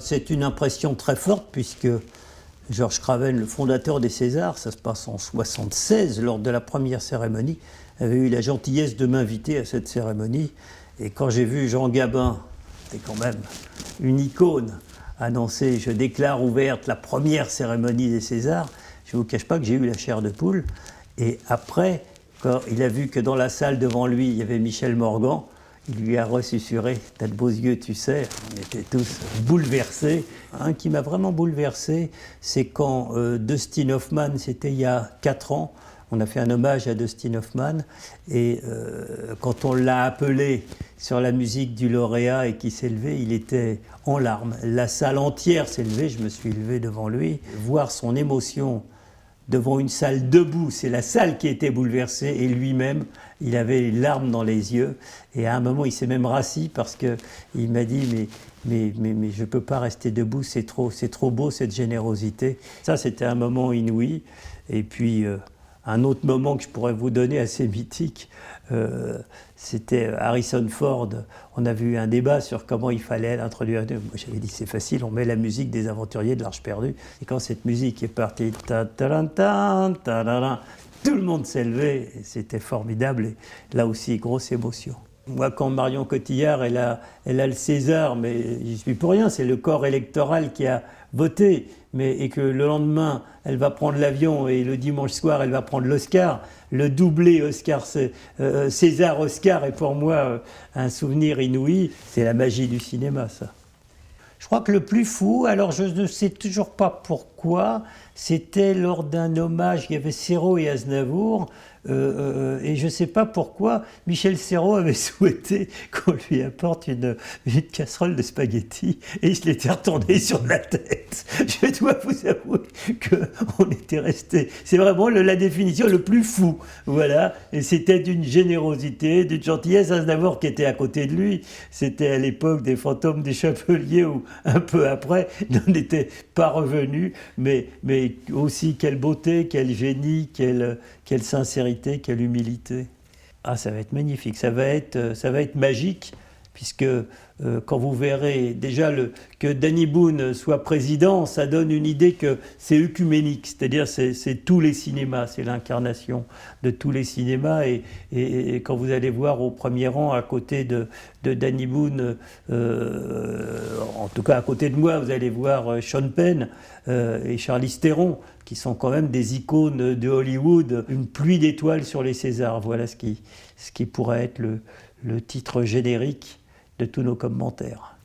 C'est une impression très forte puisque Georges Craven, le fondateur des Césars, ça se passe en 1976, lors de la première cérémonie, avait eu la gentillesse de m'inviter à cette cérémonie. Et quand j'ai vu Jean Gabin, c'est quand même une icône, annoncer « Je déclare ouverte la première cérémonie des Césars », je ne vous cache pas que j'ai eu la chair de poule. Et après, quand il a vu que dans la salle devant lui, il y avait Michel Morgan, il lui a ressussurré « T'as de beaux yeux, tu sais ». On était tous bouleversés. Un qui m'a vraiment bouleversé, c'est quand Dustin Hoffman, c'était il y a 4 ans, on a fait un hommage à Dustin Hoffman, et quand on l'a appelé sur la musique du lauréat et qu'il s'est levé, il était en larmes. La salle entière s'est levée, je me suis levé devant lui. Voir son émotion devant une salle debout, c'est la salle qui était bouleversée, et lui-même, il avait les larmes dans les yeux. Et à un moment, il s'est même rassis parce qu'il m'a dit mais je ne peux pas rester debout, c'est trop beau cette générosité. Ça, c'était un moment inouï. Et puis, un autre moment que je pourrais vous donner assez mythique, c'était Harrison Ford. On avait eu un débat sur comment il fallait l'introduire. Moi, j'avais dit c'est facile, on met la musique des Aventuriers de l'Arche perdue. Et quand cette musique est partie, tout le monde s'est levé. C'était formidable. Et là aussi, grosse émotion. Moi, quand Marion Cotillard, elle a le César, mais j'y suis pour rien, c'est le corps électoral qui a voté, et que le lendemain, elle va prendre l'avion et le dimanche soir, elle va prendre l'Oscar. Le doublé César-Oscar est pour moi un souvenir inouï. C'est la magie du cinéma, ça. Je crois que le plus fou, alors je ne sais toujours pas pourquoi, c'était lors d'un hommage, il y avait Serrault et Aznavour, et je ne sais pas pourquoi, Michel Serrault avait souhaité qu'on lui apporte une casserole de spaghettis, et je l'étais retourné sur la tête. Je dois vous avouer qu'on était resté, c'est vraiment la définition le plus fou, voilà, et c'était d'une générosité, d'une gentillesse. Aznavour qui était à côté de lui, c'était à l'époque des Fantômes des Chapeliers, où un peu après, il n'en était pas revenu, mais aussi quelle beauté, quel génie, quelle sincérité, quelle humilité. Ah, ça va être magnifique, ça va être magique, puisque quand vous verrez déjà que Danny Boone soit président, ça donne une idée que c'est œcuménique, c'est-à-dire c'est tous les cinémas, c'est l'incarnation de tous les cinémas, et quand vous allez voir au premier rang à côté de Danny Boone, en tout cas à côté de moi, vous allez voir Sean Penn et Charlize Theron, qui sont quand même des icônes de Hollywood, une pluie d'étoiles sur les Césars. Voilà ce qui pourrait être le titre générique de tous nos commentaires.